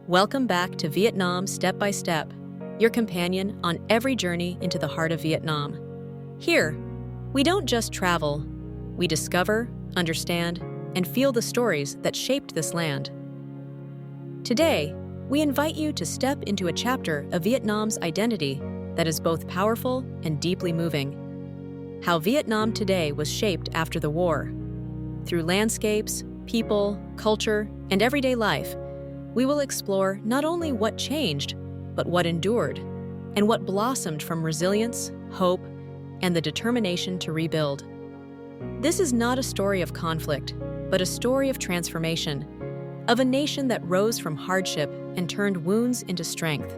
Welcome back to Vietnam Step by Step, your companion on every journey into the heart of Vietnam. Here, we don't just travel, we discover, understand, and feel the stories that shaped this land. Today, we invite you to step into a chapter of Vietnam's identity that is both powerful and deeply moving. How Vietnam today was shaped after the war. Through landscapes, people, culture, and everyday life, we will explore not only what changed, but what endured, and what blossomed from resilience, hope, and the determination to rebuild. This is not a story of conflict, but a story of transformation, of a nation that rose from hardship and turned wounds into strength.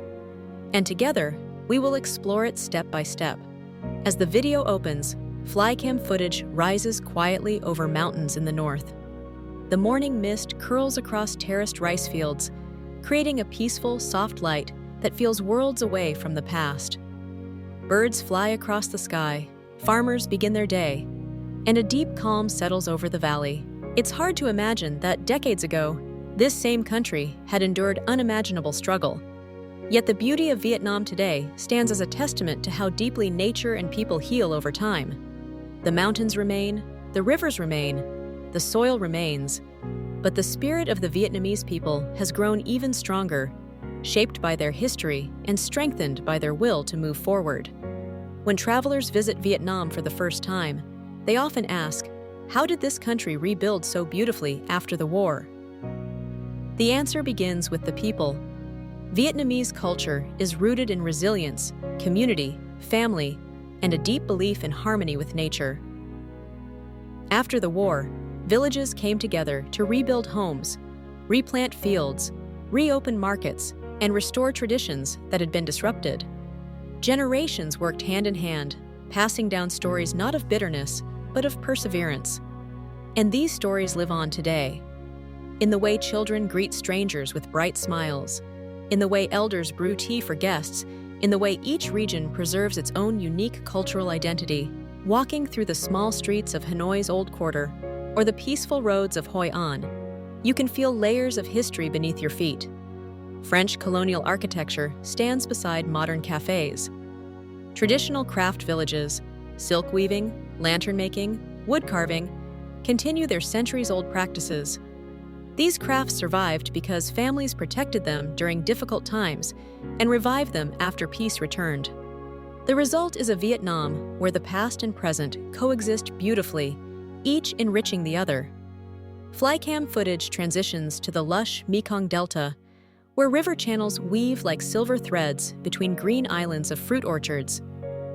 And together, we will explore it step by step. As the video opens, flycam footage rises quietly over mountains in the north. The morning mist curls across terraced rice fields, creating a peaceful, soft light that feels worlds away from the past. Birds fly across the sky, farmers begin their day, and a deep calm settles over the valley. It's hard to imagine that decades ago, this same country had endured unimaginable struggle. Yet the beauty of Vietnam today stands as a testament to how deeply nature and people heal over time. The mountains remain, the rivers remain, the soil remains, but the spirit of the Vietnamese people has grown even stronger, shaped by their history and strengthened by their will to move forward. When travelers visit Vietnam for the first time, they often ask, how did this country rebuild so beautifully after the war? The answer begins with the people. Vietnamese culture is rooted in resilience, community, family, and a deep belief in harmony with nature. After the war, villages came together to rebuild homes, replant fields, reopen markets, and restore traditions that had been disrupted. Generations worked hand in hand, passing down stories not of bitterness, but of perseverance. And these stories live on today. In the way children greet strangers with bright smiles, in the way elders brew tea for guests, in the way each region preserves its own unique cultural identity. Walking through the small streets of Hanoi's Old Quarter, or the peaceful roads of Hoi An, you can feel layers of history beneath your feet. French colonial architecture stands beside modern cafes. Traditional craft villages, silk weaving, lantern making, wood carving, continue their centuries-old practices. These crafts survived because families protected them during difficult times and revived them after peace returned. The result is a Vietnam where the past and present coexist beautifully, each enriching the other. Flycam footage transitions to the lush Mekong Delta, where river channels weave like silver threads between green islands of fruit orchards.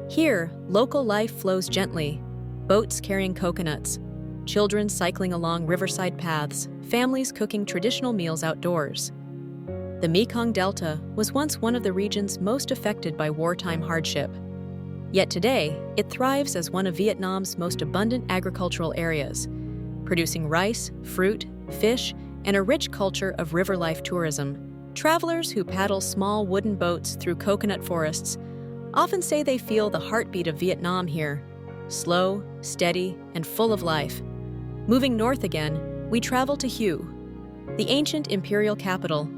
Here, local life flows gently, boats carrying coconuts, children cycling along riverside paths, families cooking traditional meals outdoors. The Mekong Delta was once one of the regions most affected by wartime hardship. Yet today, it thrives as one of Vietnam's most abundant agricultural areas, producing rice, fruit, fish, and a rich culture of river life tourism. Travelers who paddle small wooden boats through coconut forests often say they feel the heartbeat of Vietnam here, slow, steady, and full of life. Moving north again, we travel to Hue, the ancient imperial capital.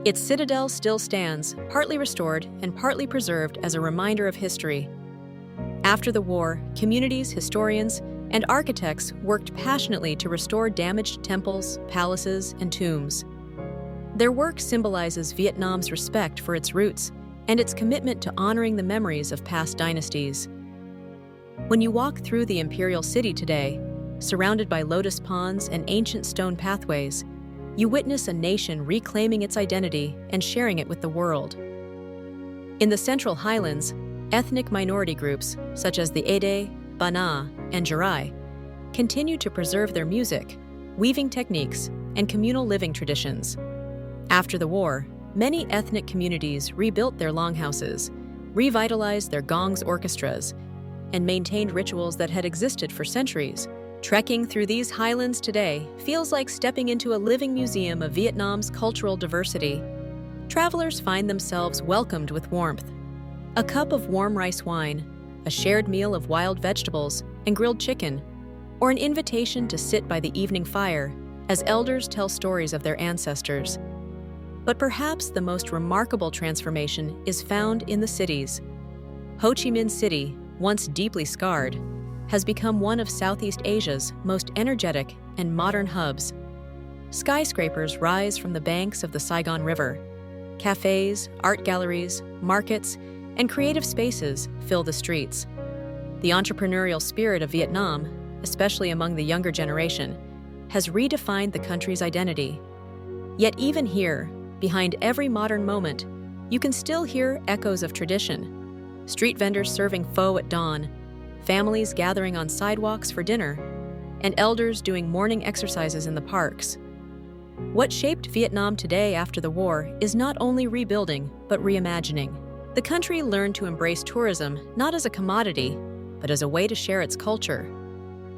Its citadel still stands, partly restored and partly preserved as a reminder of history. After the war, communities, historians, and architects worked passionately to restore damaged temples, palaces, and tombs. Their work symbolizes Vietnam's respect for its roots and its commitment to honoring the memories of past dynasties. When you walk through the imperial city today, surrounded by lotus ponds and ancient stone pathways, you witness a nation reclaiming its identity and sharing it with the world. In the Central Highlands, ethnic minority groups, such as the Ede, Bana, and Jarai, continue to preserve their music, weaving techniques, and communal living traditions. After the war, many ethnic communities rebuilt their longhouses, revitalized their gongs orchestras, and maintained rituals that had existed for centuries. Trekking through these highlands today feels like stepping into a living museum of Vietnam's cultural diversity. Travelers find themselves welcomed with warmth. A cup of warm rice wine, a shared meal of wild vegetables and grilled chicken, or an invitation to sit by the evening fire as elders tell stories of their ancestors. But perhaps the most remarkable transformation is found in the cities. Ho Chi Minh City, once deeply scarred, has become one of Southeast Asia's most energetic and modern hubs. Skyscrapers rise from the banks of the Saigon River. Cafes, art galleries, markets, and creative spaces fill the streets. The entrepreneurial spirit of Vietnam, especially among the younger generation, has redefined the country's identity. Yet even here, behind every modern moment, you can still hear echoes of tradition. Street vendors serving pho at dawn, families gathering on sidewalks for dinner, and elders doing morning exercises in the parks. What shaped Vietnam today after the war is not only rebuilding, but reimagining. The country learned to embrace tourism not as a commodity, but as a way to share its culture.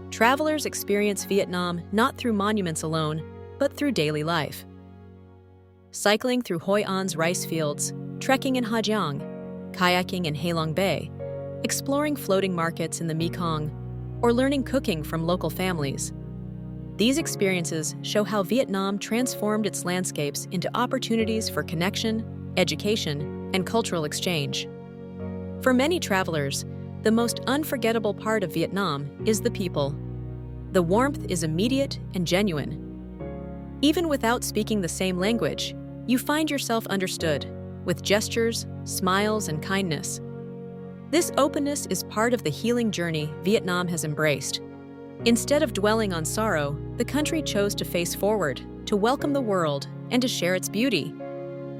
Travelers experience Vietnam not through monuments alone, but through daily life. Cycling through Hoi An's rice fields, trekking in Ha Giang, kayaking in Halong Bay, exploring floating markets in the Mekong, or learning cooking from local families. These experiences show how Vietnam transformed its landscapes into opportunities for connection, education, and cultural exchange. For many travelers, the most unforgettable part of Vietnam is the people. The warmth is immediate and genuine. Even without speaking the same language, you find yourself understood, with gestures, smiles, and kindness. This openness is part of the healing journey Vietnam has embraced. Instead of dwelling on sorrow, the country chose to face forward, to welcome the world, and to share its beauty.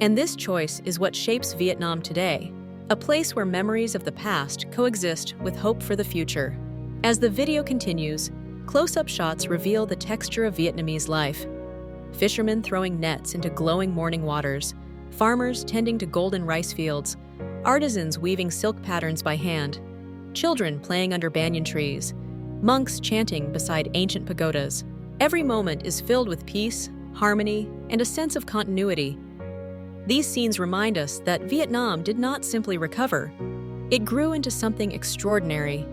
And this choice is what shapes Vietnam today, a place where memories of the past coexist with hope for the future. As the video continues, close-up shots reveal the texture of Vietnamese life. Fishermen throwing nets into glowing morning waters, farmers tending to golden rice fields, artisans weaving silk patterns by hand, children playing under banyan trees, monks chanting beside ancient pagodas. Every moment is filled with peace, harmony, and a sense of continuity. These scenes remind us that Vietnam did not simply recover. It grew into something extraordinary.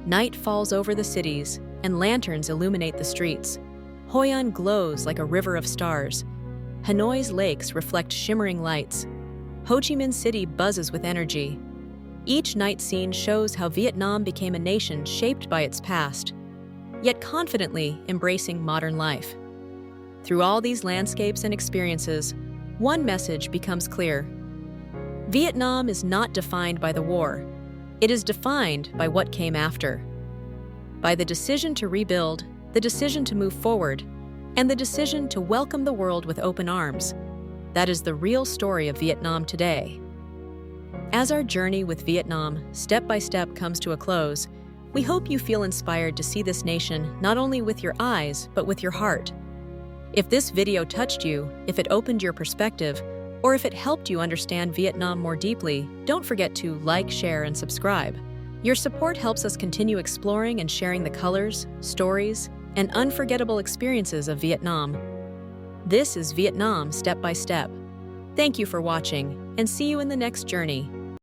Night falls over the cities, and lanterns illuminate the streets. Hoi An glows like a river of stars. Hanoi's lakes reflect shimmering lights. Ho Chi Minh City buzzes with energy. Each night scene shows how Vietnam became a nation shaped by its past, yet confidently embracing modern life. Through all these landscapes and experiences, one message becomes clear. Vietnam is not defined by the war. It is defined by what came after. By the decision to rebuild, the decision to move forward, and the decision to welcome the world with open arms. That is the real story of Vietnam today. As our journey with Vietnam, step by step, comes to a close, we hope you feel inspired to see this nation not only with your eyes, but with your heart. If this video touched you, if it opened your perspective, or if it helped you understand Vietnam more deeply, don't forget to like, share, and subscribe. Your support helps us continue exploring and sharing the colors, stories, and unforgettable experiences of Vietnam. This is Vietnam Step by Step. Thank you for watching, and see you in the next journey.